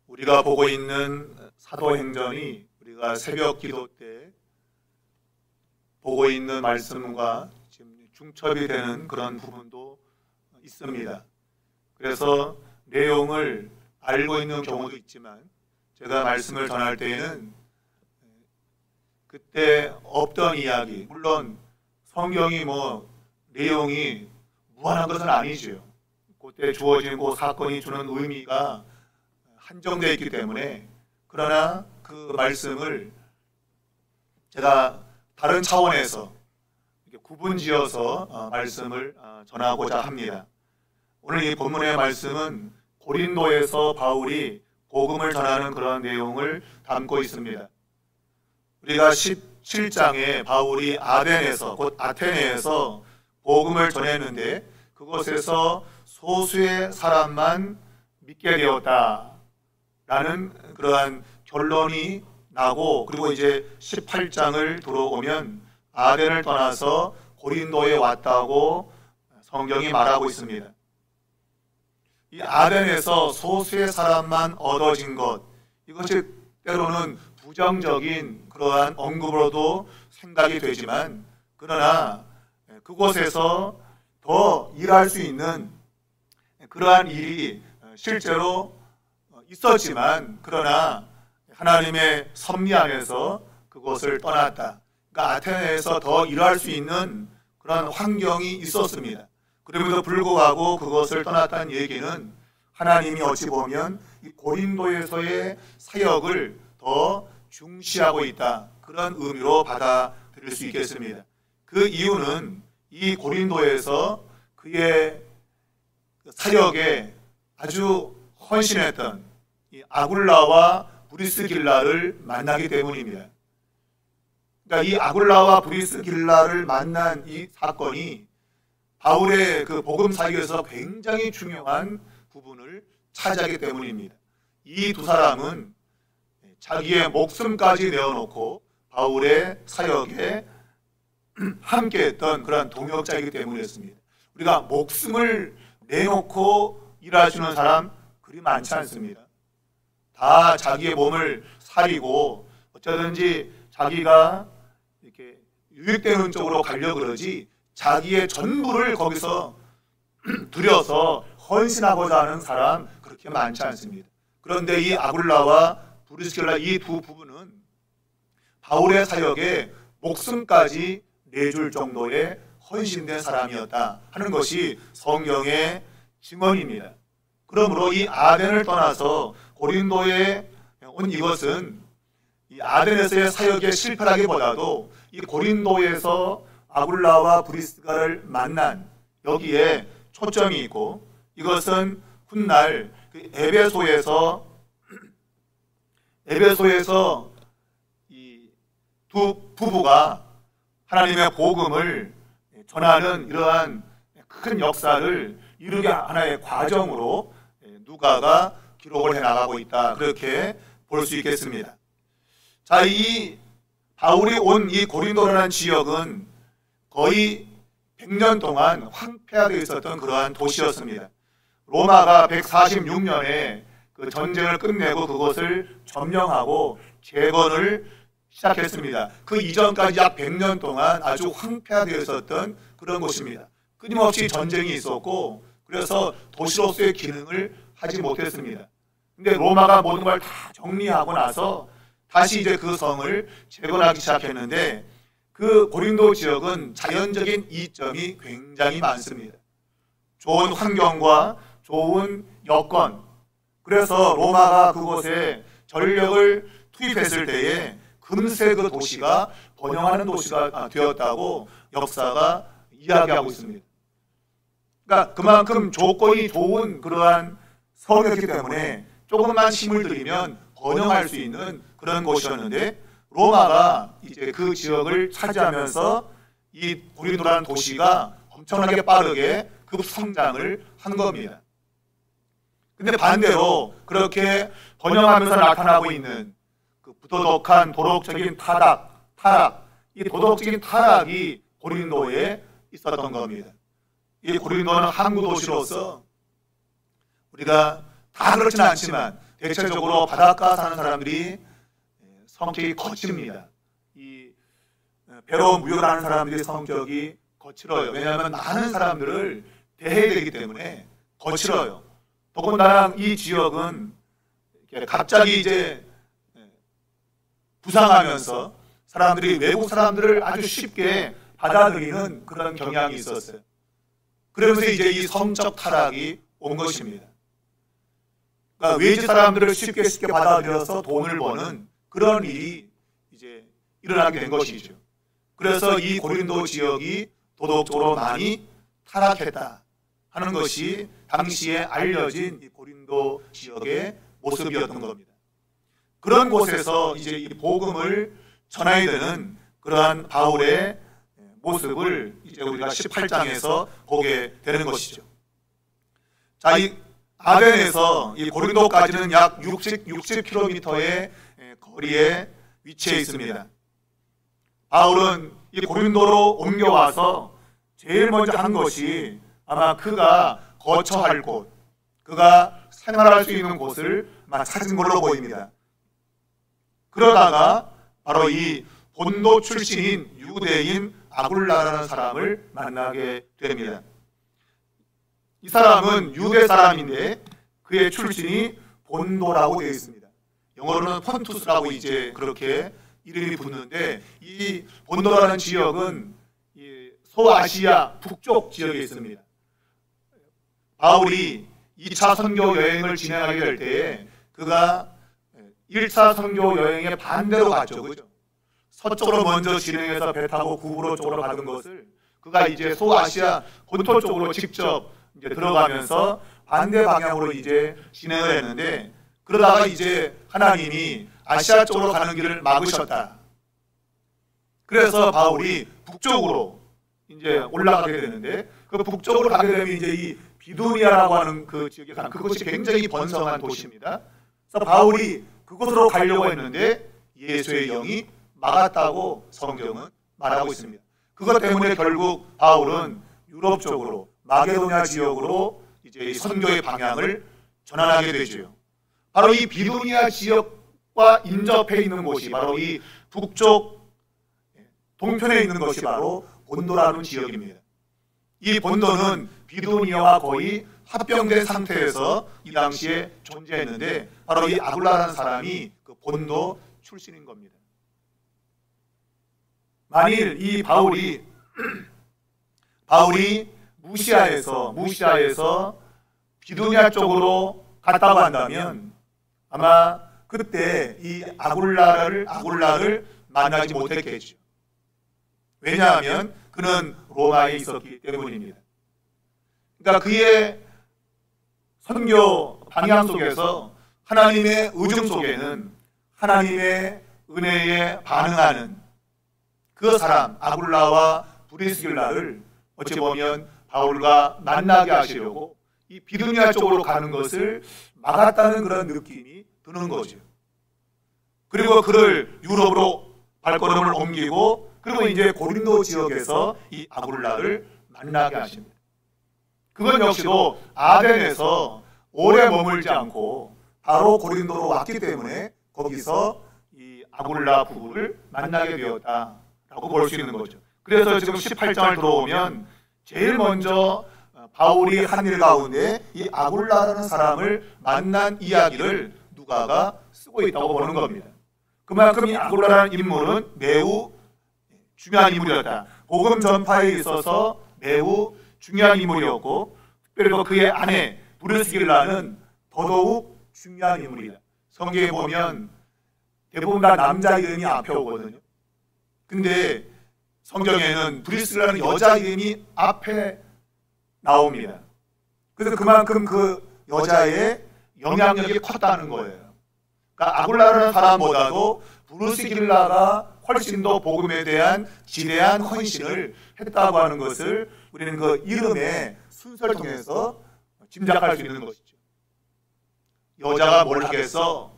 우리가 보고 있는 사도행전이 우리가 새벽 기도 때 보고 있는 말씀과 지금 중첩이 되는 그런 부분도 있습니다. 그래서 내용을 알고 있는 경우도 있지만 제가 말씀을 전할 때에는 그때 없던 이야기, 물론 성경이 내용이 무한한 것은 아니죠. 그때 주어진 그 사건이 주는 의미가 한정되어 있기 때문에, 그러나 그 말씀을 제가 다른 차원에서 구분지어서 말씀을 전하고자 합니다. 오늘 이 본문의 말씀은 고린도에서 바울이 복음을 전하는 그런 내용을 담고 있습니다. 우리가 17장에 바울이 아덴에서, 곧 아테네에서 복음을 전했는데 그곳에서 소수의 사람만 믿게 되었다라는 그러한 결론이 나고, 그리고 이제 18장을 들어오면 아덴을 떠나서 고린도에 왔다고 성경이 말하고 있습니다. 이 아덴에서 소수의 사람만 얻어진 것, 이것이 때로는 부정적인 그러한 언급으로도 생각이 되지만, 그러나 그곳에서 더 일할 수 있는 그러한 일이 실제로 있었지만, 그러나 하나님의 섭리 안에서 그곳을 떠났다. 그러니까 아테네에서 더 일할 수 있는 그런 환경이 있었습니다. 그럼에도 불구하고 그것을 떠났다는 얘기는 하나님이 어찌 보면 이 고린도에서의 사역을 더 중시하고 있다, 그런 의미로 받아들일 수 있겠습니다. 그 이유는 이 고린도에서 그의 사역에 아주 헌신했던 이 아굴라와 브리스길라를 만나기 때문입니다. 그러니까 이 아굴라와 브리스길라를 만난 이 사건이 바울의 그 복음 사역에서 굉장히 중요한 부분을 차지하기 때문입니다. 이 두 사람은 자기의 목숨까지 내어놓고 바울의 사역에 함께했던 그런 동역자이기 때문이었습니다. 우리가 목숨을 내놓고 일하시는 사람 그리 많지 않습니다. 다 자기의 몸을 사리고 어쩌든지 자기가 이렇게 유익되는 쪽으로 가려고 그러지, 자기의 전부를 거기서 들여서 헌신하고자 하는 사람 그렇게 많지 않습니다. 그런데 이 아굴라와 브리스길라 이 두 부부는 바울의 사역에 목숨까지 내줄 정도의 헌신된 사람이었다 하는 것이 성경의 증언입니다. 그러므로 이 아덴을 떠나서 고린도에 온 이것은 이 아덴에서의 사역의 실패라기보다도 이 고린도에서 아굴라와 브리스가를 만난 여기에 초점이 있고, 이것은 훗날 그 에베소에서 이 두 부부가 하나님의 복음을 전하는 이러한 큰 역사를 이루게 하나의 과정으로 누가가 기록을 해나가고 있다, 그렇게 볼 수 있겠습니다. 자, 이 바울이 온 이 고린도라는 지역은 거의 100년 동안 황폐하게 있었던 그러한 도시였습니다. 로마가 146년에 그 전쟁을 끝내고 그것을 점령하고 재건을 시작했습니다. 그 이전까지 약 100년 동안 아주 황폐하게 있었던 그런 곳입니다. 끊임없이 전쟁이 있었고, 그래서 도시로서의 기능을 하지 못했습니다. 근데 로마가 모든 걸 다 정리하고 나서 다시 이제 그 성을 재건하기 시작했는데, 그 고린도 지역은 자연적인 이점이 굉장히 많습니다. 좋은 환경과 좋은 여건, 그래서 로마가 그곳에 전력을 투입했을 때에 금세 그 도시가 번영하는 도시가 되었다고 역사가 이야기하고 있습니다. 그러니까 그만큼 조건이 좋은 그러한 성이었기 때문에 조금만 힘을 들이면 번영할 수 있는 그런 곳이었는데, 로마가 이제 그 지역을 차지하면서 이 고린도라는 도시가 엄청나게 빠르게 급성장을 한 겁니다. 근데 반대로 그렇게 번영하면서 나타나고 있는 그 부도덕한 도덕적인 타락, 이 도덕적인 타락이 고린도에 있었던 겁니다. 이 고린도는 항구 도시로서 우리가 다 그렇지는 않지만 대체적으로 바닷가 사는 사람들이 성격이 거칩니다. 이 배로 무역하는 사람들의 성격이 거칠어요. 왜냐하면 많은 사람들을 대해야 되기 때문에 거칠어요. 더군다나 이 지역은 갑자기 이제 부상하면서 사람들이 외국 사람들을 아주 쉽게 받아들이는 그런 경향이 있었어요. 그러면서 이제 이 성적 타락이 온 것입니다. 그러니까 외지 사람들을 쉽게 받아들여서 돈을 버는 그런 일이 이제 일어나게 된 것이죠. 그래서 이 고린도 지역이 도덕적으로 많이 타락했다 하는 것이 당시에 알려진 이 고린도 지역의 모습이었던 겁니다. 그런 곳에서 이제 이 복음을 전해야 되는 그러한 바울의 모습을 이제 우리가 18장에서 보게 되는 것이죠. 자, 이 아덴에서 이 고린도까지는 약 60km의 거리에 위치해 있습니다. 바울은 이 고린도로 옮겨와서 제일 먼저 한 것이 아마 그가 거처할 곳, 그가 생활할 수 있는 곳을 찾은 걸로 보입니다. 그러다가 바로 이 본도 출신인 유대인 아굴라라는 사람을 만나게 됩니다. 이 사람은 유대 사람인데 그의 출신이 본도라고 되어 있습니다. 영어로는 폰투스라고 이제 그렇게 이름이 붙는데, 이 본도라는 지역은 소아시아 북쪽 지역에 있습니다. 바울이 2차 선교 여행을 진행하게 될 때에 그가 1차 선교 여행의 반대로 갔죠. 그죠? 서쪽으로 먼저 진행해서 배 타고 구브로 쪽으로 가는 것을 그가 이제 소아시아 본토 쪽으로 직접 이제 들어가면서 반대 방향으로 이제 진행을 했는데, 그러다가 이제 하나님이 아시아 쪽으로 가는 길을 막으셨다. 그래서 바울이 북쪽으로 이제 올라가게 되는데, 그 북쪽으로 가게 되면 이제 이 비두니아라고 하는 그 지역에 가는, 그것이 굉장히 번성한 도시입니다. 그래서 바울이 그곳으로 가려고 했는데 예수의 영이 막았다고 성경은 말하고 있습니다. 그것 때문에 결국 바울은 유럽 쪽으로 마게도냐 지역으로 이제 이 선교의 방향을 전환하게 되죠. 바로 이 비두니아 지역과 인접해 있는 곳이 바로 이 북쪽 동편에 있는 것이 바로 본도라는 지역입니다. 이 본도는 비두니아와 거의 합병된 상태에서 이 당시에 존재했는데, 바로 이 아굴라라는 사람이 그 본도 출신인 겁니다. 만일 이 바울이 무시아에서 비두니아 쪽으로 갔다고 한다면 아마 그때 이 아굴라를 만나지 못했겠죠. 왜냐하면 그는 로마에 있었기 때문입니다. 그러니까 그의 선교 방향 속에서 하나님의 의중 속에는 하나님의 은혜에 반응하는 그 사람 아굴라와 브리스길라를 어찌 보면 바울과 만나게 하시려고 이 비두니아 쪽으로 가는 것을 막았다는 그런 느낌이 드는 거죠. 그리고 그를 유럽으로 발걸음을 옮기고, 그리고 이제 고린도 지역에서 이 아굴라를 만나게 하십니다. 그건 역시도 아덴에서 오래 머물지 않고 바로 고린도로 왔기 때문에 거기서 이 아굴라 부부를 만나게 되었다라고 볼 수 있는 거죠. 그래서 지금 18장을 들어오면 제일 먼저 바울이 한 일 가운데 이 아굴라라는 사람을 만난 이야기를 누가가 쓰고 있다고 보는 겁니다. 그만큼 이 아굴라라는 인물은 매우 중요한 인물이었다. 복음 전파에 있어서 매우 중요한 인물이었고, 특별히 그의 아내 브리스길라는 더더욱 중요한 인물이다. 성경에 보면 대부분 다 남자 이름이 앞에 오거든요. 근데 성경에는 브리스길라는 여자 이름이 앞에 나옵니다. 그래서 그만큼 그 여자의 영향력이 컸다는 거예요. 그러니까 아굴라라는 사람보다도 브리스길라가 훨씬 더 복음에 대한 지대한 헌신을 했다고 하는 것을 우리는 그 이름의 순서를 통해서 짐작할 수 있는 것이죠. 여자가 뭘 하겠어?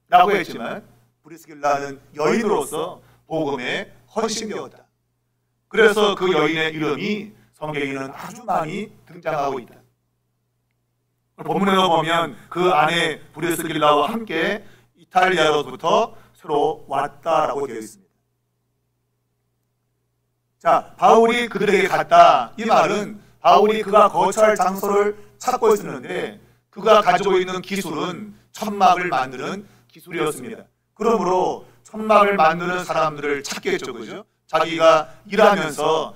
라고 했지만 브리스길라는 여인으로서 복음에 헌신되었다. 그래서 그 여인의 이름이 성경에는 아주 많이 등장하고 있다. 본문에 보면 그 안에 브리스길라와 함께 이탈리아로부터 새로 왔다라고 되어 있습니다. 자, 바울이 그들에게 갔다. 이 말은 바울이 그가 거처할 장소를 찾고 있었는데 그가 가지고 있는 기술은 천막을 만드는 기술이었습니다. 그러므로 천막을 만드는 사람들을 찾겠죠, 그죠? 자기가 일하면서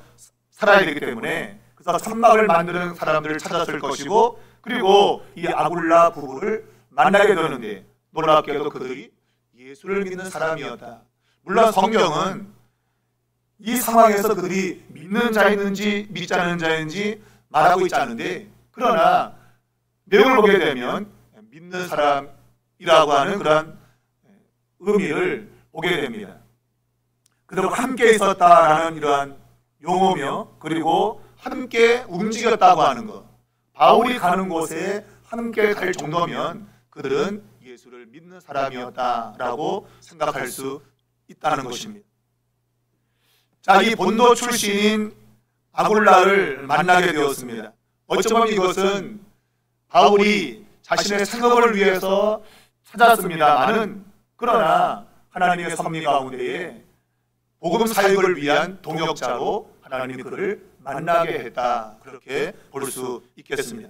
살아야 되기 때문에 그래서 천막을 만드는 사람들을 찾았을 것이고, 그리고 이 아굴라 부부를 만나게 되는데 놀랍게도 그들이 예수를 믿는 사람이었다. 물론 성경은 이 상황에서 그들이 믿는 자였는지 믿지 않는 자인지 말하고 있지 않은데, 그러나 내용을 보게 되면 믿는 사람이라고 하는 그런 의미를 보게 됩니다. 그들과 함께 있었다라는 이러한 용어며, 그리고 함께 움직였다고 하는 것, 바울이 가는 곳에 함께 갈 정도면 그들은 예수를 믿는 사람이었다라고 생각할 수 있다는 것입니다. 자, 이 본도 출신인 아굴라를 만나게 되었습니다. 어쩌면 이것은 바울이 자신의 생업을 위해서 찾았습니다만은, 그러나 하나님의 섭리 가운데에 복음 사역을 위한 동역자로 하나님이 그를 만나게 했다, 그렇게 볼 수 있겠습니다.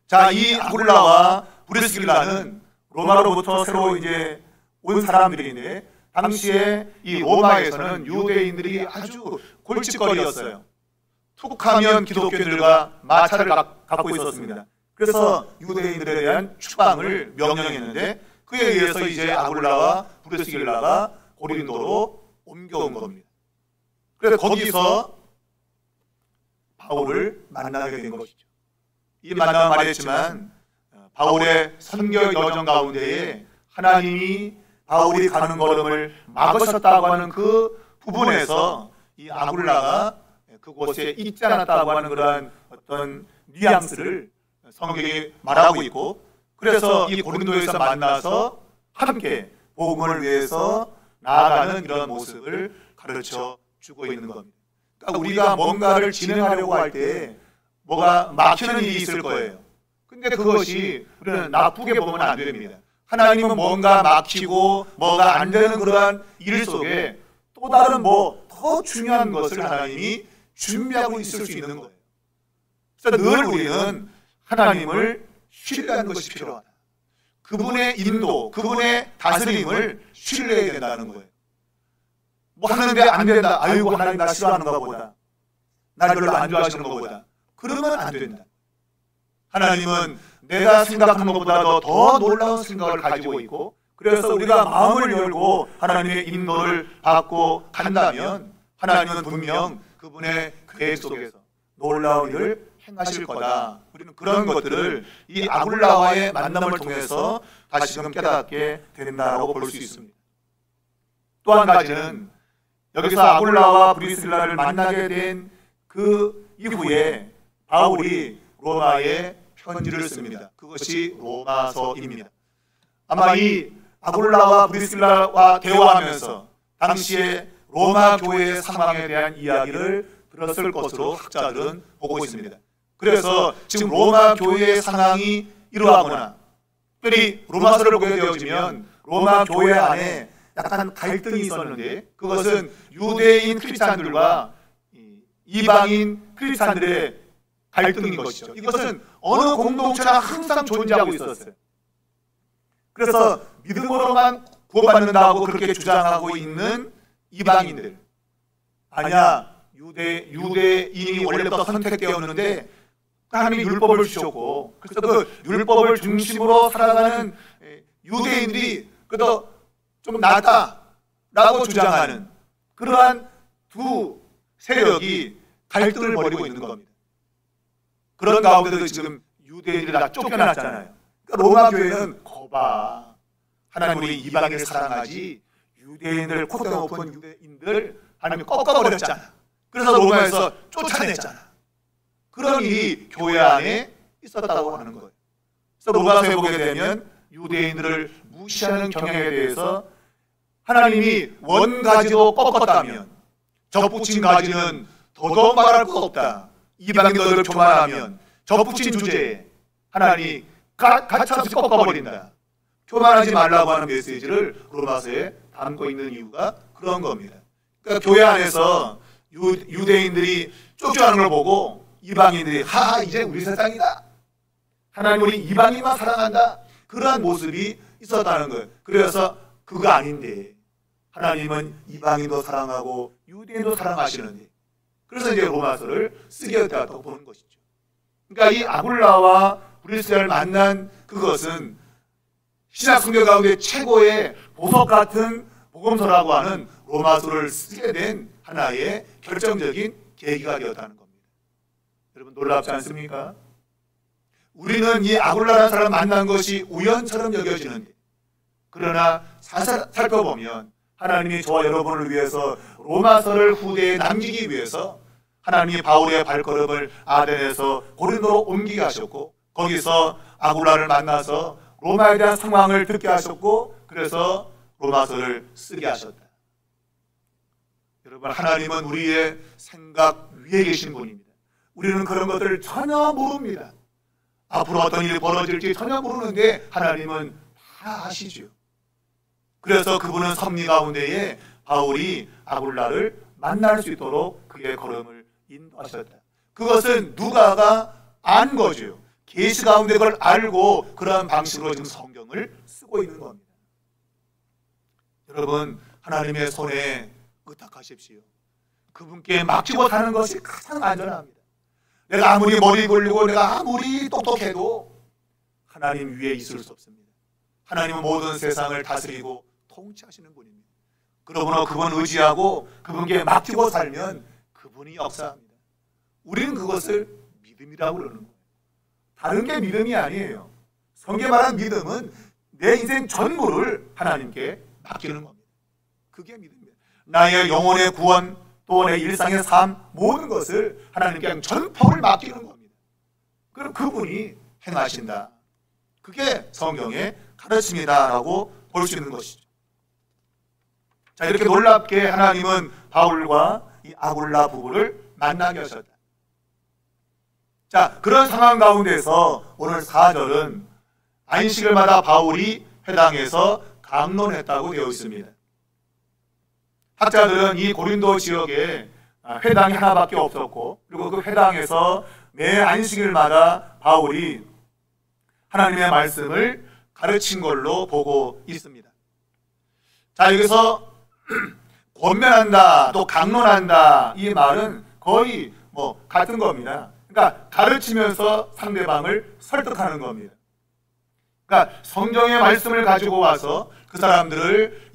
자, 이 아굴라와 브리스길라는 로마로부터 새로 이제 온 사람들인데, 당시에 이 로마에서는 유대인들이 아주 골칫거리였어요. 툭하면 기독교인들과 마찰을 갖고 있었습니다. 그래서 유대인들에 대한 추방을 명령했는데, 그에 의해서 이제 아굴라와 브리스길라가 고린도로 옮겨온 겁니다. 그래서 거기서 바울을 만나게 된 것이죠. 이 만남은 말했지만 바울의 선교 여정 가운데에 하나님이 바울이 가는 걸음을 막으셨다고 하는 그 부분에서 이 아굴라가 그곳에 있지 않았다고 하는 그러한 어떤 뉘앙스를 성경이 말하고 있고, 그래서 이 고린도에서 만나서 함께 복음을 위해서 나아가는 이런 모습을 가르쳐 주고 있는 겁니다. 그러니까 우리가 뭔가를 진행하려고 할 때 뭐가 막히는 일이 있을 거예요. 근데 그것이 우리는 나쁘게 보면 안 됩니다. 하나님은 뭔가 막히고 뭐가 안 되는 그러한 일 속에 또 다른 더 중요한 것을 하나님이 준비하고 있을 수 있는 거예요. 그래서 늘 우리는 하나님을 신뢰하는 것이 필요하다. 그분의 인도, 그분의 다스림을 신뢰해야 된다는 거예요. 뭐 하는데 안 된다. 아이고, 하나님 나 싫어하는가 보다. 날 별로 안 좋아하시는 것보다. 그러면 안 된다. 하나님은 내가 생각하는 것보다도 더 놀라운 생각을 가지고 있고, 그래서 우리가 마음을 열고 하나님의 인도를 받고 간다면 하나님은 분명 그분의 계획 속에서 놀라운 일을 행하실 거다. 우리는 그런 것들을 이 아굴라와의 만남을 통해서 다시금 깨닫게 된다고 볼 수 있습니다. 또 한 가지는 여기서 아굴라와 브리스길라를 만나게 된 그 이후에 바울이 로마에 편지를 씁니다. 그것이 로마서입니다. 아마 이 아굴라와 브리스길라와 대화하면서 당시에 로마 교회의 상황에 대한 이야기를 들었을 것으로 학자들은 보고 있습니다. 그래서 지금 로마 교회의 상황이 이러하거나, 특별히 로마서를 보게 되어지면 로마 교회 안에 약간 갈등이 있었는데, 그것은 유대인 크리스찬들과 이방인 크리스찬들의 갈등인 것이죠. 이것은 어느 공동체나 항상 존재하고 있었어요. 그래서 믿음으로만 구원받는다고 그렇게 주장하고 있는 이방인들, 아니야, 유대인이 원래부터 선택되었는데 하나님이 율법을 주셨고, 그래서 그 율법을 중심으로 살아가는 유대인들이 그래도 좀 낫다라고 주장하는 그러한 두 세력이 갈등을 벌이고 있는 겁니다. 그런 가운데도 지금 유대인들이 다 쫓겨났잖아요. 그러니까 로마 교회는 거봐, 하나님 우리 이방인을 사랑하지 유대인들, 콧대 높은 유대인들 하나님이 꺾어버렸잖아. 그래서 로마에서 쫓아냈잖아. 그런 일이 교회 안에 있었다고 하는 거예요. 그래서 로마서에 보게 되면 유대인들을 무시하는 경향에 대해서 하나님이 원 가지로 꺾었다면 접붙인 가지는 더더욱 말할 것 없다. 이방인들을 교만하면 접붙인 주제에 하나님 가차없이 꺾어버린다. 교만하지 말라고 하는 메시지를 로마서에 담고 있는 이유가 그런 겁니다. 그러니까 교회 안에서 유대인들이 쫓겨나는 걸 보고 이방인들이 하하 이제 우리 세상이다. 하나님 우리 이방인만 사랑한다. 그러한 모습이 있었다는 거예요. 그래서 그거 아닌데 하나님은 이방인도 사랑하고 유대인도 사랑하시는데 그래서 이제 로마서를 쓰게 되었다고 보는 것이죠. 그러니까 이 아굴라와 브리스가를 만난 그것은 신약 성경 가운데 최고의 보석 같은 복음서라고 하는 로마서를 쓰게 된 하나의 결정적인 계기가 되었다는 겁니다. 여러분 놀랍지 않습니까? 우리는 이 아굴라라는 사람을 만난 것이 우연처럼 여겨지는데 그러나 살펴보면 하나님이 저와 여러분을 위해서 로마서를 후대에 남기기 위해서 하나님이 바울의 발걸음을 아덴에서 고린도로 옮기게 하셨고 거기서 아굴라를 만나서 로마에 대한 상황을 듣게 하셨고 그래서 로마서를 쓰게 하셨다. 여러분 하나님은 우리의 생각 위에 계신 분입니다. 우리는 그런 것들을 전혀 모릅니다. 앞으로 어떤 일이 벌어질지 전혀 모르는데 하나님은 다 아시죠. 그래서 그분은 섭리 가운데에 바울이 아굴라를 만날 수 있도록 그의 걸음을 인도하셨다. 그것은 누가가 안 거죠. 계시 가운데 그걸 알고 그러한 방식으로 지금 성경을 쓰고 있는 겁니다. 여러분 하나님의 손에 의탁하십시오. 그분께 맡기고 사는 것이 가장 안전합니다. 내가 아무리 머리 굴리고 내가 아무리 똑똑해도 하나님 위에 있을 수 없습니다. 하나님은 모든 세상을 다스리고 통치하시는 분입니다. 그러므로 그분 의지하고 그분께 맡기고 살면 그분이 역사합니다. 우리는 그것을 믿음이라고 그러는 거예요. 다른 게 믿음이 아니에요. 성경에 말하는 믿음은 내 인생 전부를 하나님께 맡기는 겁니다. 그게 믿음입니다. 나의 영혼의 구원 또 내 일상의 삶 모든 것을 하나님께 그냥 전폭을 맡기는 겁니다. 그럼 그분이 행하신다. 그게 성경의 가르침이다라고 볼 수 있는 것이죠. 자, 이렇게 놀랍게 하나님은 바울과 이 아굴라 부부를 만나게 하셨다. 자, 그런 상황 가운데서 오늘 4절은 안식일마다 바울이 회당에서 강론했다고 되어 있습니다. 학자들은 이 고린도 지역에 회당이 하나밖에 없었고 그리고 그 회당에서 매 안식일마다 바울이 하나님의 말씀을 가르친 걸로 보고 있습니다. 자, 여기서 권면한다 또 강론한다 이 말은 거의 같은 겁니다. 그러니까 가르치면서 상대방을 설득하는 겁니다. 그러니까 성경의 말씀을 가지고 와서 그 사람들을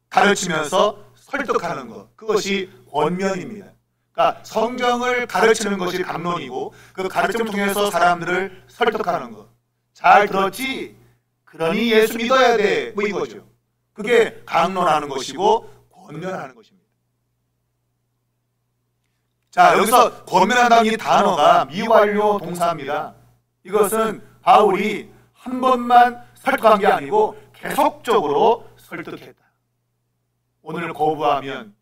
가르치면서 설득하는 것, 그것이 권면입니다. 그러니까 성경을 가르치는 것이 강론이고 그 가르침을 통해서 사람들을 설득하는 것. 잘 들었지? 그러니 예수 믿어야 돼. 이거죠. 그게 강론하는 것이고 권면하는 것입니다. 자, 여기서 권면한다는 이 단어가 미완료 동사입니다. 이것은 바울이 한 번만 설득한 게 아니고 계속적으로 설득했다. 오늘 거부하면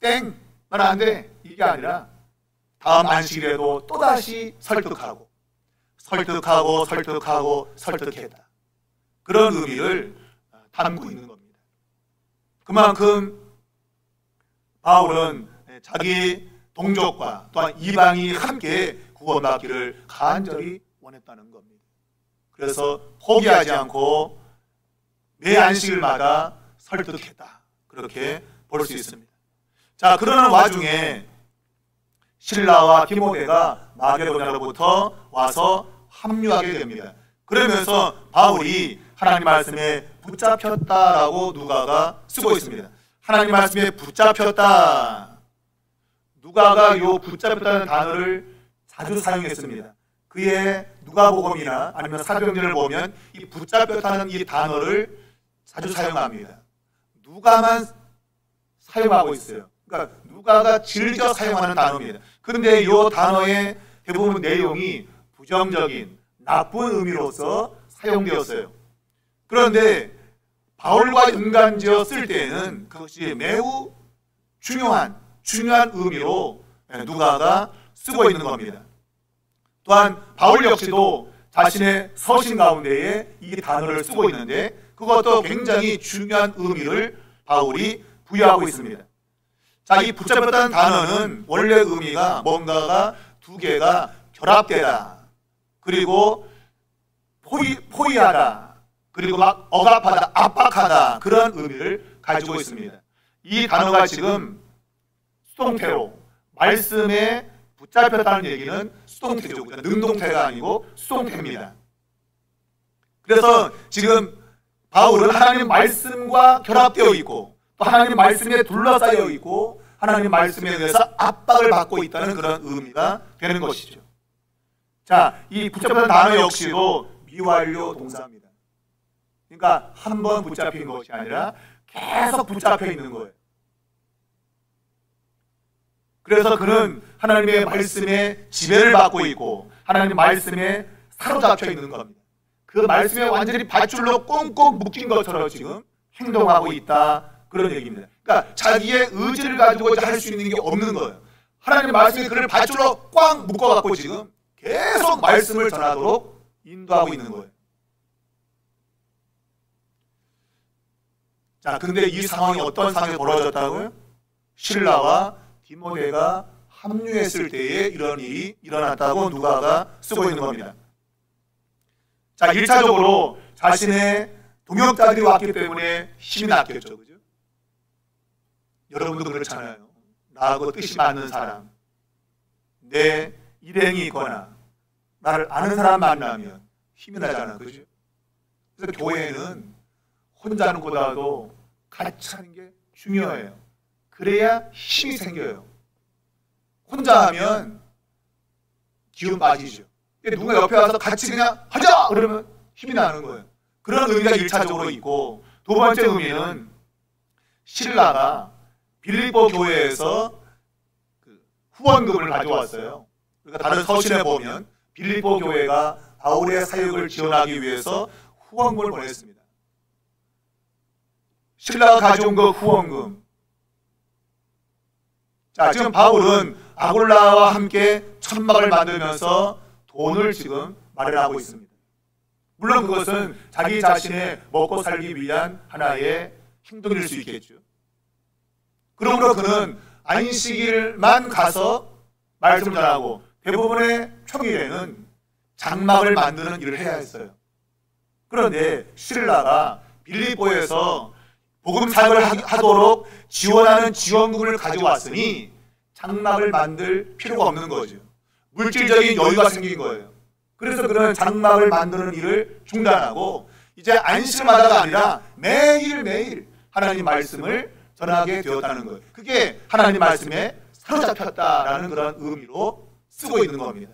땡! 넌 안 돼! 이게 아니라 다음 안식일에도 또다시 설득하고 설득했다. 그런 의미를 담고 있는 겁니다. 그만큼 바울은 자기 동족과 또한 이방이 함께 구원받기를 간절히 원했다는 겁니다. 그래서 포기하지 않고 매 안식일마다 설득했다. 그렇게 볼 수 있습니다. 자, 그러는 와중에 실라와 디모데가 마게도냐로부터 와서 합류하게 됩니다. 그러면서 바울이 하나님 말씀에 붙잡혔다라고 누가가 쓰고 있습니다. 하나님 말씀에 붙잡혔다. 누가가 요 붙잡혔다는 단어를 자주 사용했습니다. 그의 누가복음이나 아니면 사도행전을 보면 이 붙잡혔다는 이 단어를 자주 사용합니다. 누가만 사용하고 있어요. 그러니까 누가가 즐겨 사용하는 단어입니다. 그런데 이 단어의 대부분 내용이 부정적인 나쁜 의미로서 사용되었어요. 그런데 바울과 연관지어 쓸 때에는 그것이 매우 중요한 의미로 누가가 쓰고 있는 겁니다. 또한 바울 역시도 자신의 서신 가운데에 이 단어를 쓰고 있는데 그것도 굉장히 중요한 의미를 바울이 부여하고 있습니다. 자, 이 붙잡혔다는 단어는 원래 의미가 뭔가가 두 개가 결합되다, 그리고 포위하다, 그리고 막 억압하다, 압박하다, 그런 의미를 가지고 있습니다. 이 단어가 지금 수동태로 말씀에 붙잡혔다는 얘기는 수동태죠. 능동태가 아니고 수동태입니다. 그래서 지금 바울은 하나님 말씀과 결합되어 있고 또 하나님 말씀에 둘러싸여 있고 하나님 말씀에 의해서 압박을 받고 있다는 그런 의미가 되는 것이죠. 자, 이 붙잡혔다는 단어 역시도 미완료 동사입니다. 그러니까 한 번 붙잡힌 것이 아니라 계속 붙잡혀 있는 거예요. 그래서 그는 하나님의 말씀에 지배를 받고 있고 하나님 말씀에 사로잡혀 있는 겁니다. 그 말씀에 완전히 밧줄로 꽁꽁 묶인 것처럼 지금 행동하고 있다, 그런 얘기입니다. 그러니까 자기의 의지를 가지고 할 수 있는 게 없는 거예요. 하나님의 말씀이 그를 밧줄로 꽉 묶어갖고 지금 계속 말씀을 전하도록 인도하고 있는 거예요. 자, 근데 이 상황이 어떤 상황이 벌어졌다고요? 실라와 디모데가 합류했을 때에 이런 일이 일어났다고 누가가 쓰고 있는 겁니다. 자, 1차적으로 자신의 동역자들이 왔기 때문에 힘이 났겠죠. 그죠? 여러분도 그렇잖아요. 나하고 뜻이 맞는 사람, 내 일행이 있거나 나를 아는 사람 만나면 힘이 나잖아. 그죠? 그래서 교회는 혼자는 보다도 같이 하는 게 중요해요. 그래야 힘이 생겨요. 혼자 하면 기운 빠지죠. 누가 옆에 와서 같이 그냥 하자! 그러면 힘이 나는 거예요. 그런 의미가 1차적으로 있고, 두 번째 의미는 실라가 빌립보 교회에서 후원금을 가져왔어요. 그러니까 다른 서신에 보면 빌립보 교회가 바울의 사역을 지원하기 위해서 후원금을 보냈습니다. 실라가 가져온 그 후원금, 자, 지금 바울은 아골라와 함께 천막을 만들면서 돈을 지금 마련하고 있습니다. 물론 그것은 자기 자신의 먹고 살기 위한 하나의 행동일 수 있겠죠. 그러므로 그는 안식일만 가서 말씀을 전하고 대부분의 평일에는 장막을 만드는 일을 해야 했어요. 그런데 실라가 빌립보에서 복음 사역을 하도록 지원하는 지원금을 가져왔으니 장막을 만들 필요가 없는 거죠. 물질적인 여유가 생긴 거예요. 그래서 그는 장막을 만드는 일을 중단하고 이제 안식일마다가 아니라 매일매일 하나님 말씀을 전하게 되었다는 거예요. 그게 하나님 말씀에 사로잡혔다라는 그런 의미로 쓰고 있는 겁니다.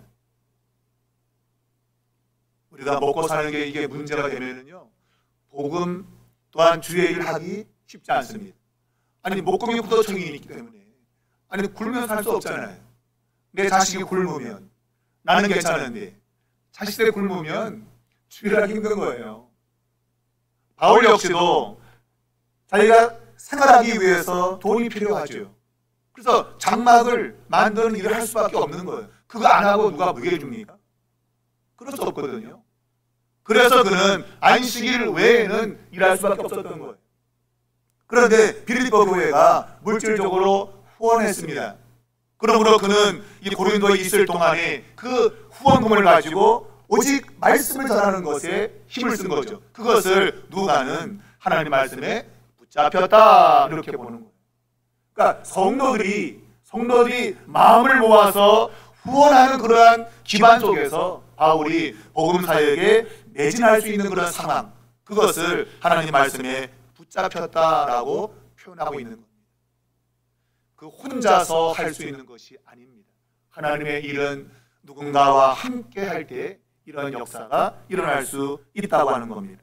우리가 먹고 사는 게 이게 문제가 되면은요, 복음 또한 주의 일을 하기 쉽지 않습니다. 아니, 목공이 부도청이 있기 때문에, 아니, 굶으면 살 수 없잖아요. 내 자식이 굶으면 나는 괜찮은데 자식들이 굶으면 주의를 하기 힘든 거예요. 바울 역시도 자기가 생활하기 위해서 돈이 필요하죠. 그래서 장막을 만드는 일을 할 수밖에 없는 거예요. 그거 안 하고 누가 먹여 줍니까? 그럴 수 없거든요. 그래서 그는 안식일 외에는 일할 수밖에 없었던 거예요. 그런데 빌립보 교회가 물질적으로 후원했습니다. 그러므로 그는 이 고린도에 있을 동안에 그 후원금을 가지고 오직 말씀을 전하는 것에 힘을 쓴 거죠. 그것을 누가는 하나님 말씀에 붙잡혔다, 이렇게 보는 거예요. 그러니까 성도들이 마음을 모아서 후원하는 그러한 기반 속에서 바울이 복음 사역에 매진할 수 있는 그런 상황, 그것을 하나님 말씀에 붙잡혔다라고 표현하고 있는 겁니다. 그 혼자서 할 수 있는 것이 아닙니다. 하나님의 일은 누군가와 함께 할 때 이런 역사가 일어날 수 있다고 하는 겁니다.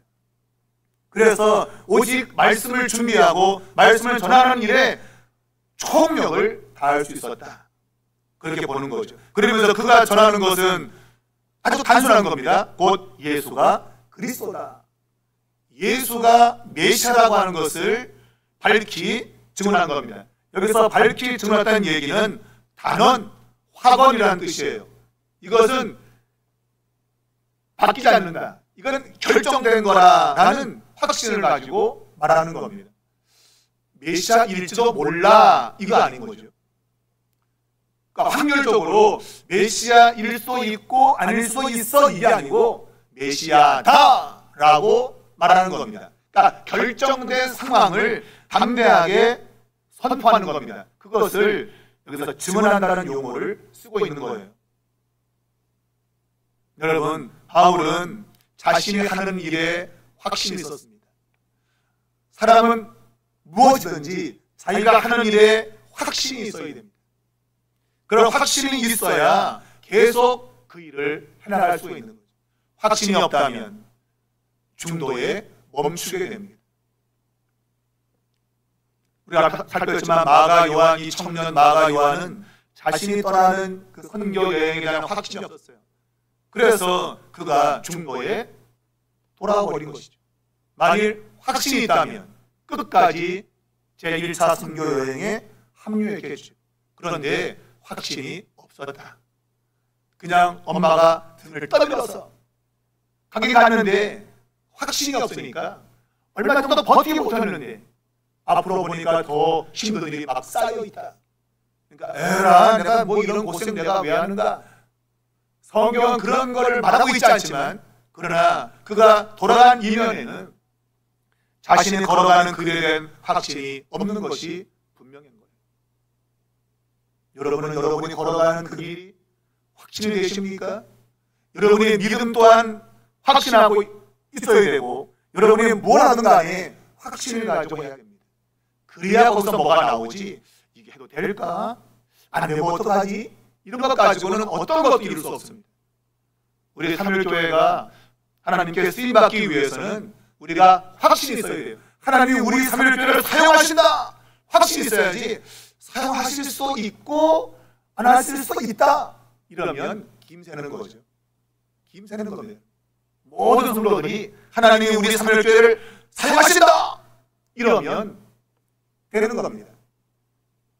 그래서 오직 말씀을 준비하고 말씀을 전하는 일에 총력을 다할 수 있었다, 그렇게 보는 거죠. 그러면서 그가 전하는 것은 아주 단순한 겁니다. 곧 예수가 그리스도다, 예수가 메시아라고 하는 것을 밝히 증언한 겁니다. 여기서 밝히 증언했다는 얘기는 단언, 확언이라는 뜻이에요. 이것은 바뀌지 않는다. 이건 결정된 거라라는 확신을 가지고 말하는 겁니다. 메시아일지도 몰라 이거 아닌 거죠. 그러니까 확률적으로 메시아일 수도 있고 아닐 수도 있어 이게 아니고 메시아다라고 말하는 겁니다. 그러니까 결정된 상황을 담대하게 선포하는 겁니다. 그것을 여기서 증언한다는 용어를 쓰고 있는 거예요. 여러분, 바울은 자신이 하는 일에 확신이 있었습니다. 사람은 무엇이든지 자기가 하는 일에 확신이 있어야 됩니다. 그런 확신이 있어야 계속 그 일을 해나갈 수 있는 거죠. 확신이 없다면 중도에 멈추게 됩니다. 우리가 살펴봤지만 마가 요한, 이 청년 마가 요한은 자신이 떠나는 그 선교 여행에 대한 확신이 없었어요. 그래서 그가 중도에 돌아와 버린 것이죠. 만일 확신이 있다면 끝까지 제1차 선교 여행에 합류했겠죠. 그런데 확신이 없었다. 그냥 엄마가 등을 떠밀어서 가게 갔는데 확신이 없으니까 얼마 정도 버티지 못했는데 앞으로 보니까 더 힘든 일이 막 쌓여있다. 그러니까 에라 내가 뭐 이런 고생 내가 왜 하는가. 성경은 그런 걸 말하고 있지 않지만 그러나 그가 돌아간 이면에는 자신이 걸어가는 그 길에 대한 확신이 없는 것이 분명한 거예요. 여러분은 여러분이 걸어가는 그 길이 확신이 되십니까? 여러분의 믿음 또한 확신하고 있어야 되고 여러분이 뭘 하든 간에 확신을 가지고 해야 됩니다. 그래야 거기서 뭐가 나오지. 이게 해도 될까? 안 되면 어떡하지? 이런 것 가지고는 어떤 것도 이룰 수 없습니다. 우리 삼일교회가 하나님께 쓰임받기 위해서는 우리가 확신이 있어야 돼요. 하나님이 우리 삼일교회를 사용하신다! 확신이 있어야지. 사용하실 수 있고 안 하실 수 있다. 이러면 김새는 거죠. 김새는 겁니다. 모든 성도들이 하나님이 우리 삼일교회를 사용하신다! 이러면 되는 겁니다.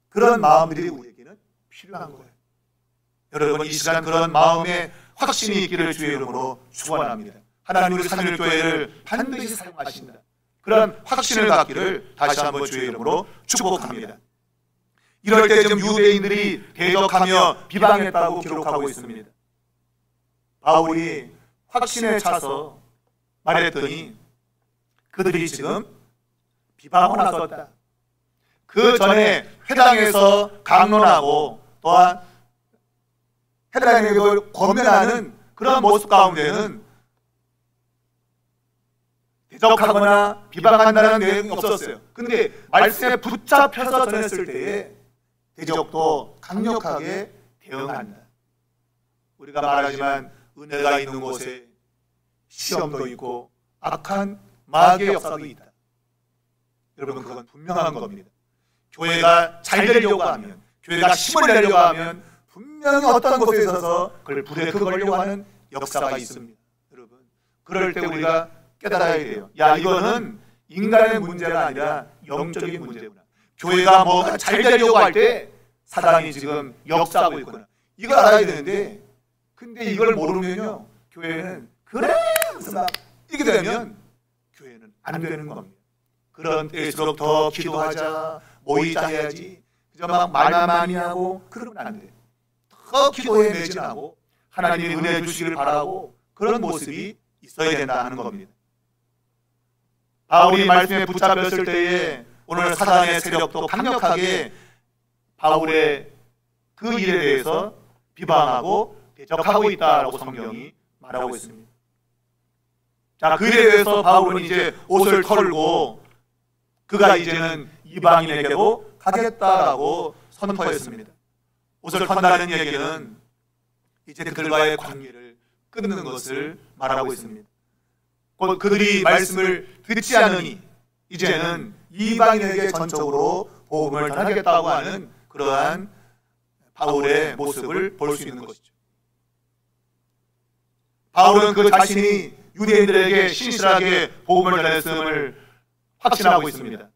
그런 마음들이 우리에게는 필요한 거예요. 여러분, 이 시간 그런 마음에 확신이 있기를 주의 이름으로 축원합니다. 하나님 우리 삼일교회를 반드시 사용하신다. 그런 확신을 갖기를 다시 한번 주의 이름으로 축복합니다. 이럴 때 지금 유대인들이 대적하며 비방했다고 기록하고 있습니다. 바울이 확신에 차서 말했더니 그들이 지금 비방을 나섰다. 그 전에 회당에서 강론하고 또한 회당에게 권면하는 그런 모습 가운데는 대적하거나 비방한다는 내용이 없었어요. 근데 말씀에 붙잡혀서 전했을 때에 대적도 강력하게 대응한다. 우리가 말하지만 은혜가 있는 곳에 시험도 있고 악한 마귀의 역사도 있다. 여러분, 그건 분명한 겁니다. 교회가 잘 되려고 하면, 교회가 힘을 내려고 하면 분명히 어떤 곳에 있어서 그걸 불에 끄려고 하는 역사가 있습니다. 여러분, 그럴 때 우리가 깨달아야 돼요. 야, 이거는 인간의 문제가 아니라 영적인 문제구나. 교회가 뭐가 잘 되려고 할 때 사단이 지금 역사하고 있구나. 이걸 알아야 되는데, 근데 이걸 모르면요, 교회는 그래 무슨 막 이게 되면 교회는 안 되는 겁니다. 그런 때일수록 더 기도하자, 모이자 해야지. 그저 막 말만 많이 하고 그러면 안 돼. 더 기도에 매진하고 하나님이 은혜 주시기를 바라고 그런 모습이 있어야 된다 하는 겁니다. 바울이 말씀에 붙잡혔을 때에 오늘 사단의 세력도 강력하게 바울의 그 일에 대해서 비방하고 대적하고 있다라고 성경이 말하고 있습니다. 자, 그 일에 대해서 바울은 이제 옷을 털고 그가 이제는 이방인에게로 가겠다라고 선포했습니다. 옷을 턴다는 얘기는 이제 그들과의 관계를 끊는 것을 말하고 있습니다. 곧 그들이 말씀을 듣지 않으니 이제는 이방인에게 전적으로 복음을 전하겠다고 하는 그러한 바울의 모습을 볼 수 있는 것이죠. 바울은 그 자신이 유대인들에게 신실하게 복음을 전했음을 확신하고 있습니다.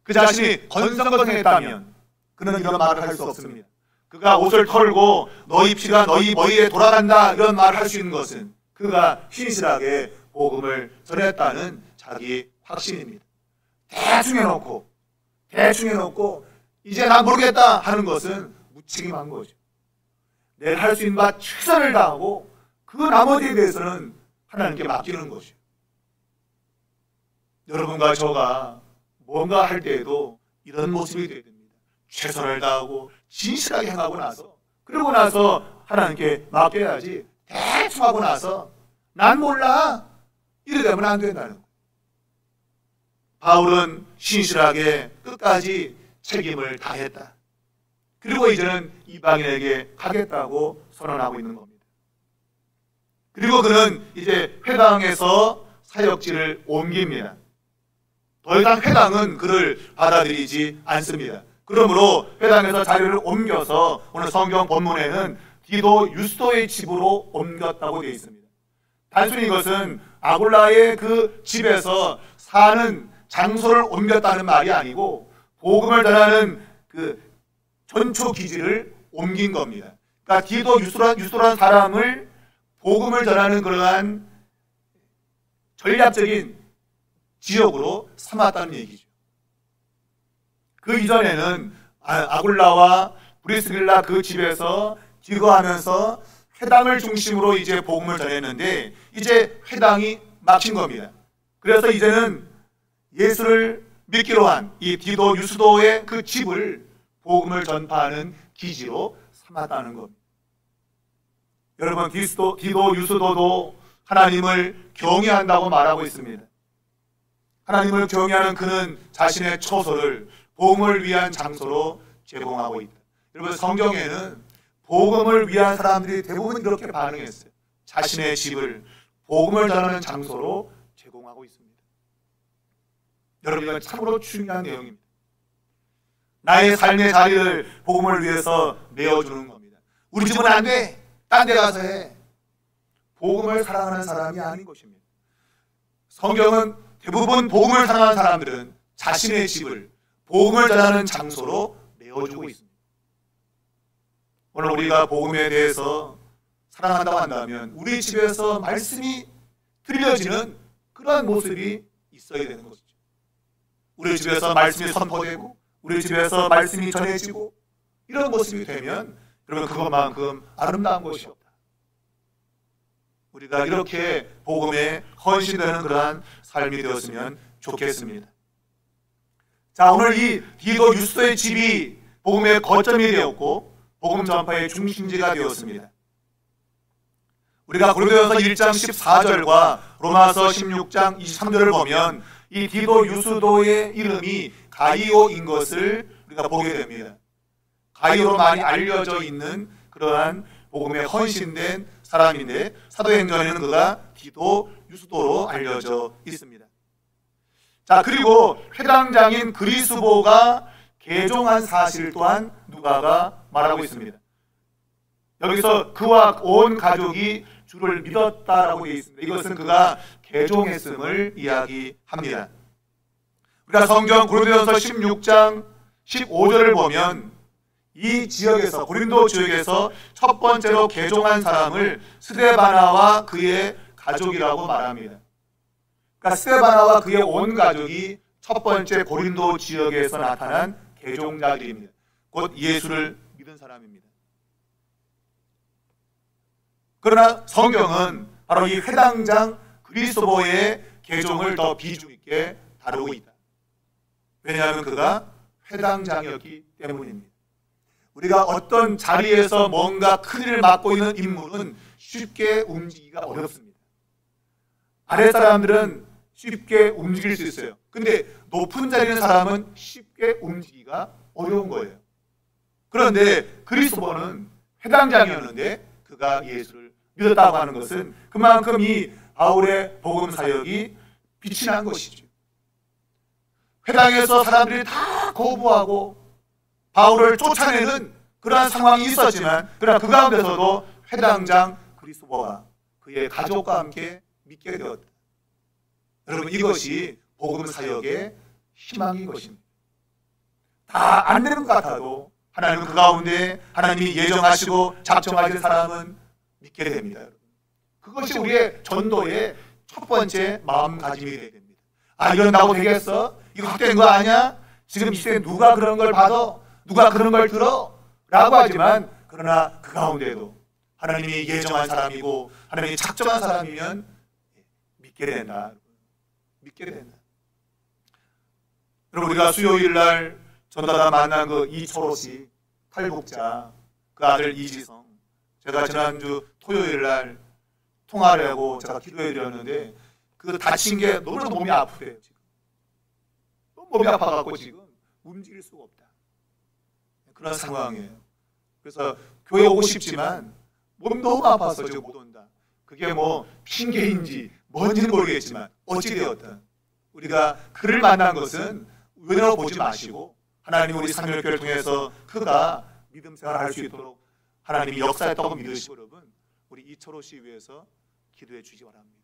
그 자신이 건성건성했다면 그는 이런 말을 할 수 없습니다. 그가 옷을 털고 너희 피가 너희 머리에 돌아간다 이런 말을 할 수 있는 것은 그가 신실하게 복음을 전했다는 자기 확신입니다. 대충 해놓고 이제 나 모르겠다 하는 것은 무책임한 거죠. 내가 할 수 있는 바 최선을 다하고 그 나머지에 대해서는 하나님께 맡기는 것이죠. 여러분과 저가 뭔가 할 때에도 이런 모습이 되어야 됩니다. 최선을 다하고 진실하게 행하고 나서, 그러고 나서 하나님께 맡겨야지, 대충 하고 나서 난 몰라 이래 되면 안 된다는 거예요. 바울은 신실하게 끝까지 책임을 다했다. 그리고 이제는 이방인에게 가겠다고 선언하고 있는 겁니다. 그리고 그는 이제 회당에서 사역지를 옮깁니다. 더 이상 회당은 그를 받아들이지 않습니다. 그러므로 회당에서 자리를 옮겨서 오늘 성경 본문에는 디도 유스도의 집으로 옮겼다고 되어 있습니다. 단순히 이것은 아굴라의 그 집에서 사는 장소를 옮겼다는 말이 아니고 복음을 전하는 그 전초 기지를 옮긴 겁니다. 그러니까 디도 유스도라는 사람을 복음을 전하는 그러한 전략적인 지역으로 삼았다는 얘기죠. 그 이전에는 아굴라와 브리스길라 그 집에서 기거하면서 회당을 중심으로 이제 복음을 전했는데 이제 회당이 막힌 겁니다. 그래서 이제는 예수를 믿기로 한 이 디도 유스도의 그 집을 복음을 전파하는 기지로 삼았다는 겁니다. 여러분, 디도 유스도도 하나님을 경외한다고 말하고 있습니다. 하나님을 경외하는 그는 자신의 처소를 복음을 위한 장소로 제공하고 있다. 여러분, 성경에는 복음을 위한 사람들이 대부분 이렇게 반응했어요. 자신의 집을 복음을 전하는 장소로 제공하고 있습니다. 여러분, 이건 참으로 중요한 내용입니다. 나의 삶의 자리를 복음을 위해서 내어주는 겁니다. 우리 집은 안 돼, 딴 데 가서 해. 복음을 사랑하는 사람이 아닌 것입니다. 성경은 대부분 복음을 사랑하는 사람들은 자신의 집을 복음을 전하는 장소로 내어주고 있습니다. 오늘 우리가 복음에 대해서 사랑한다고 한다면 우리 집에서 말씀이 들려지는 그러한 모습이 있어야 되는 것이죠. 우리 집에서 말씀이 선포되고 우리 집에서 말씀이 전해지고 이런 모습이 되면 여러분, 그것만큼 아름다운 것이 없다. 우리가 이렇게 복음에 헌신되는 그러한 삶이 되었으면 좋겠습니다. 자, 오늘 이 디도 유스도의 집이 복음의 거점이 되었고 복음 전파의 중심지가 되었습니다. 우리가 고린도전서 1장 14절과 로마서 16장 23절을 보면 이 디도 유스도의 이름이 가이오인 것을 우리가 보게 됩니다. 가이오로 많이 알려져 있는 그러한 복음에 헌신된 사람인데 사도행전에는 그가 디도 유스도로 알려져 있습니다. 자, 그리고 회당장인 그리스보가 개종한 사실 또한 누가가 말하고 있습니다. 여기서 그와 온 가족이 주를 믿었다라고 되어 있습니다. 이것은 그가 개종했음을 이야기합니다. 우리가 성경 고린도전서 16장 15절을 보면 이 지역에서, 고린도 지역에서 첫 번째로 개종한 사람을 스데바나와 그의 가족이라고 말합니다. 그러니까 스데바나와 그의 온 가족이 첫 번째 고린도 지역에서 나타난 개종자들입니다. 곧 예수를 믿은 사람입니다. 그러나 성경은 바로 이 회당장 그리스도의 개종을 더 비중 있게 다루고 있다. 왜냐하면 그가 회당장이었기 때문입니다. 우리가 어떤 자리에서 뭔가 큰 일을 맡고 있는 인물은 쉽게 움직이기가 어렵습니다. 아랫사람들은 쉽게 움직일 수 있어요. 근데 높은 자리에 있는 사람은 쉽게 움직이기가 어려운 거예요. 그런데 그리스도는 회당장이었는데 그가 예수를 믿었다고 하는 것은 그만큼 이 바울의 복음 사역이 빛이 난 것이죠. 회당에서 사람들이 다 거부하고 바울을 쫓아내는 그러한 상황이 있었지만, 그러나 그 가운데서도 회당장 그리스도와 그의 가족과 함께 믿게 되었다. 여러분, 이것이 복음 사역의 희망인 것입니다. 다 안 되는 것 같아도 하나님은 그 가운데 하나님이 예정하시고 작정하신 사람은 믿게 됩니다. 그것이 우리의 전도의 첫 번째 마음가짐이 되어야 됩니다. 아, 이런다고 되겠어? 이거 헛된 거 아니야? 지금 이 시대에 누가 그런 걸 받아? 누가 그런 걸 들어? 라고 하지만 그러나 그 가운데도 하나님이 예정한 사람이고 하나님이 작정한 사람이면 믿게 된다. 믿게 된다. 여러분, 우리가 수요일 날 전도하다 만난 그 이철호 씨 탈북자, 그 아들 이지성, 제가 지난주 토요일 날 통화를 하고 제가 기도해 드렸는데 그 다친 게 너무 몸이 아프대요. 지금 너무 몸이 아파갖고 지금 움직일 수가 없다. 그런 상황이에요. 그래서 교회 오고 싶지만 몸이 너무 아파서 지금 못 온다. 그게 뭐 핑계인지 뭔지는 모르겠지만 어찌되었든 우리가 그를 만난 것은 우연으로 보지 마시고 하나님 우리 삼일교회를 통해서 그가 믿음 생활을 할 수 있도록 하나님이 역사했다고 믿으시고 여러분, 우리 이철호 씨 위해서 기도해 주시기 바랍니다.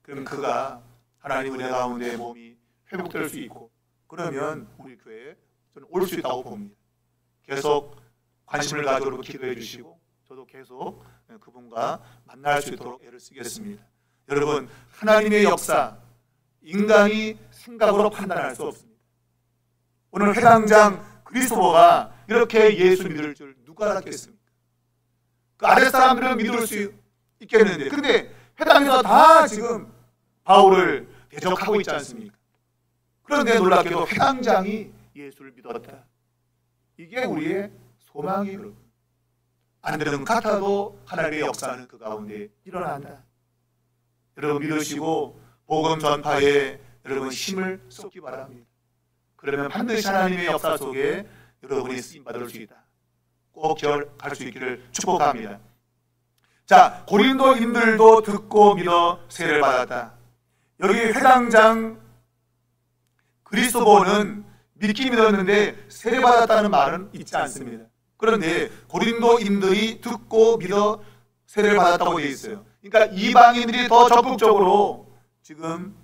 그럼 그가 하나님 은혜 가운데 몸이 회복될 수 있고 그러면 우리 교회에 저는 올 수 있다고 봅니다. 계속 관심을 가지고 기도해 주시고 저도 계속 그분과 만날 수 있도록 애를 쓰겠습니다. 여러분, 하나님의 역사 인간이 생각으로 판단할 수 없습니다. 오늘 회당장 그리스도가 이렇게 예수 믿을 줄 누가 알았겠습니까? 그 아랫 사람들은 믿을 수 있겠는데 근데 회당에서 다 지금 바울을 대적하고 있지 않습니까? 그런데 놀랍게도 회당장이 예수를 믿었다. 이게 우리의 소망이에요. 여러분, 안 되는 것 같아도 하나님의 역사는 그 가운데 일어난다. 여러분 믿으시고 복음 전파에 여러분 힘을 쏟기 바랍니다. 그러면 반드시 하나님의 역사 속에 여러분이 쓰임받을 수 있다. 꼭 기억할 수 있기를 축복합니다. 자, 고린도인들도 듣고 믿어 세례를 받았다. 여기 회당장 그리스도는 믿긴 믿었는데 세례받았다는 말은 있지 않습니다. 그런데 고린도인들이 듣고 믿어 세례를 받았다고 되어 있어요. 그러니까 이방인들이 더 적극적으로 지금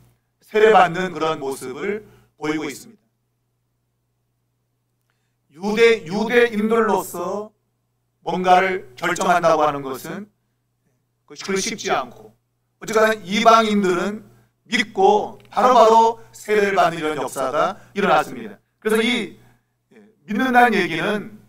세례받는 그런 모습을 보이고 있습니다. 유대인들로서 뭔가를 결정한다고 하는 것은 그것이 쉽지 않고 어쨌거나 이방인들은 믿고 바로바로 세례를 받는 이런 역사가 일어났습니다. 그래서 이 믿는다는 얘기는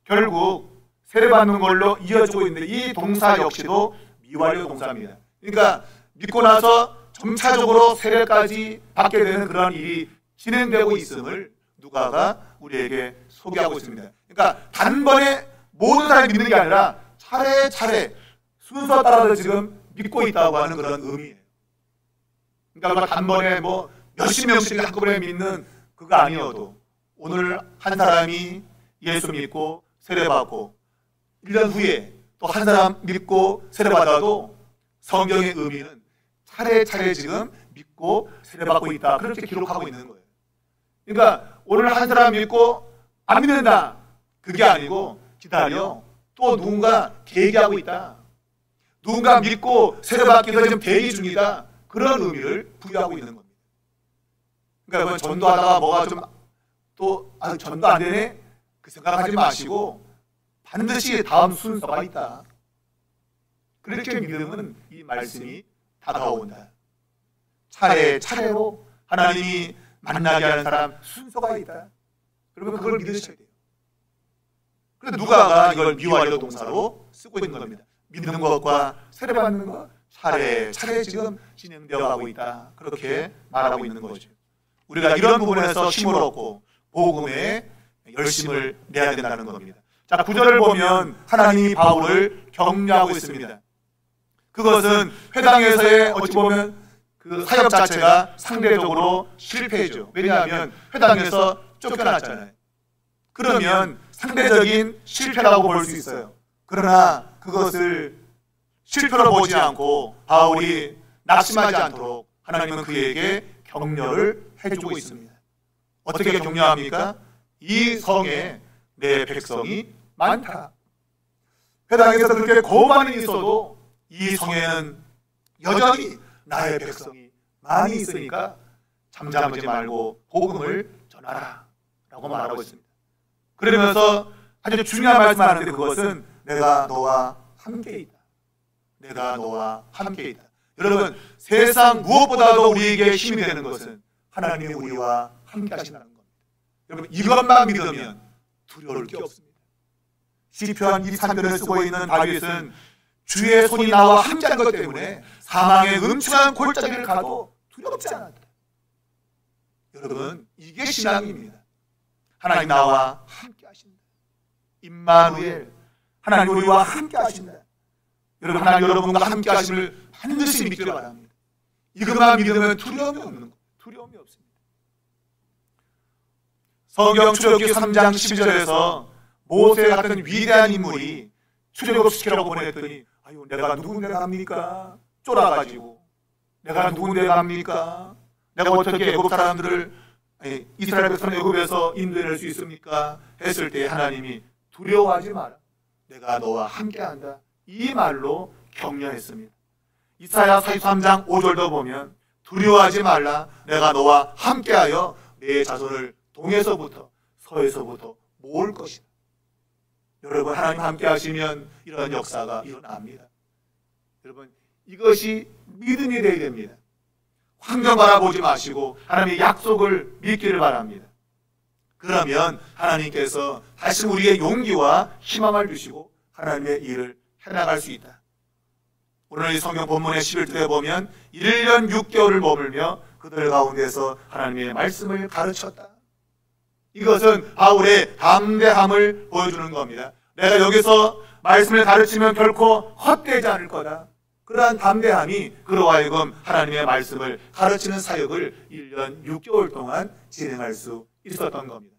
결국 세례받는 걸로 이어지고 있는데 이 동사 역시도 미완료 동사입니다. 그러니까 믿고 나서 점차적으로 세례까지 받게 되는 그런 일이 진행되고 있음을 누가가 우리에게 소개하고 있습니다. 그러니까 단번에 모든 사람이 믿는 게 아니라 차례차례 순서 따라서 지금 믿고 있다고 하는 그런 의미예요. 그러니까 단번에 뭐 몇십 명씩 한꺼번에 믿는 그거 아니어도 오늘 한 사람이 예수 믿고 세례받고 1년 후에 또 한 사람 믿고 세례받아도 성경의 의미는 차례차례 지금 믿고 세례받고 있다. 그렇게 기록하고 있는 거예요. 그러니까 오늘 한 사람 믿고 안 믿는다. 그게 아니고 기다려. 또 누군가 대기하고 있다. 누군가 믿고 세례받기 위해서 지금 대기 중이다. 그런 의미를 부여하고 있는 겁니다. 그러니까 전도하다가 뭐가 좀 또 전도 안 되네? 그 생각하지 마시고 반드시 다음 순서가 있다. 그렇게 믿으면 이 말씀이 다가온다. 차례차례로 하나님이 만나게 하는 사람 순서가 있다. 그러면 그걸 믿으셔야 돼요. 그래서 누가가 이걸 미완료 동사로 쓰고 있는 겁니다. 믿는 것과 세례받는 것 차례차례 지금 진행되어 가고 있다. 그렇게 말하고 있는 거죠. 우리가 이런 부분에서 힘을 얻고 복음에 열심을 내야 된다는 겁니다. 자, 9절을 보면 하나님이 바울을 격려하고 있습니다. 그것은 회당에서의 어찌 보면 그 사역 자체가 상대적으로 실패죠. 왜냐하면 회당에서 쫓겨났잖아요. 그러면 상대적인 실패라고 볼 수 있어요. 그러나 그것을 실패로 보지 않고 바울이 낙심하지 않도록 하나님은 그에게 격려를 해주고 있습니다. 어떻게 격려합니까? 이 성에 내 백성이 많다. 회당에서 그렇게 거부하는 일이 있어도 이 성에는 여전히 나의 백성이 많이 있으니까 잠잠하지 말고 복음을 전하라 라고 말하고 있습니다. 그러면서 아주 중요한 말씀을 하는데 그것은 내가 너와 함께 있다. 내가 너와 함께 있다. 여러분, 세상 무엇보다도 우리에게 힘이 되는 것은 하나님이 우리와 함께 하신다는 겁니다. 여러분, 이것만 믿으면 두려울 게 없습니다. 시편 23편을 쓰고 있는 다윗은 주의 손이 나와 함께한 것 때문에 사망의 음침한 골짜기를 가도 두렵지 않았다. 여러분, 이게 신앙입니다. 하나님 나와 함께 하신다. 임마누엘, 하나님 우리와 함께 하신다. 여러분, 하나님 여러분과 함께 하심을 반드시 믿기를 바랍니다. 이것만 믿으면 두려움이 없는 거예요. 두려움이 없습니다. 성경 출애굽기 3장 12절에서 모세 같은 위대한 인물이 출애굽시키라고 보냈더니 아유, 내가 누군데 갑니까? 쫄아가지고 내가 누군데 갑니까? 내가 어떻게 애굽 사람들을 이스라엘 백성 애굽에서 인도해낼 수 있습니까? 했을 때 하나님이 두려워하지 마라. 내가 너와 함께한다. 이 말로 격려했습니다. 이사야 43장 5절도 보면 두려워하지 말라. 내가 너와 함께하여 내 자손을 동에서부터 서에서부터 모을 것이다. 여러분, 하나님 함께 하시면 이런 역사가 일어납니다. 여러분, 이것이 믿음이 되어야 됩니다. 환경 바라보지 마시고 하나님의 약속을 믿기를 바랍니다. 그러면 하나님께서 다시 우리의 용기와 희망을 주시고 하나님의 일을 해나갈 수 있다. 오늘 이 성경 본문의 11절에 보면 1년 6개월을 머물며 그들 가운데서 하나님의 말씀을 가르쳤다. 이것은 바울의 담대함을 보여주는 겁니다. 내가 여기서 말씀을 가르치면 결코 헛되지 않을 거다. 그러한 담대함이 그로 하여금 하나님의 말씀을 가르치는 사역을 1년 6개월 동안 진행할 수 있었던 겁니다.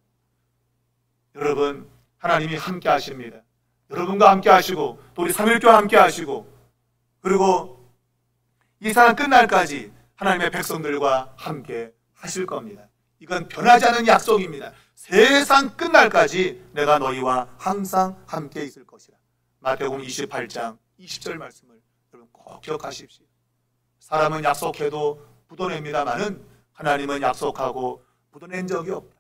여러분, 하나님이 함께 하십니다. 여러분과 함께 하시고 또 우리 삼일교와 함께 하시고 그리고 이 세상 끝날까지 하나님의 백성들과 함께 하실 겁니다. 이건 변하지 않은 약속입니다. 세상 끝날까지 내가 너희와 항상 함께 있을 것이라. 마태복음 28장 20절 말씀을 여러분 꼭 기억하십시오. 사람은 약속해도 묻어냅니다마는 하나님은 약속하고 묻어낸 적이 없다.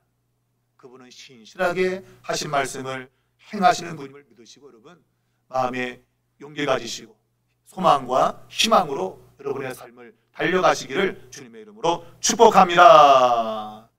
그분은 신실하게 하신 말씀을 행하시는 분임을 믿으시고 여러분 마음에 용기 가지시고 소망과 희망으로 여러분의 삶을 달려가시기를 주님의 이름으로 축복합니다.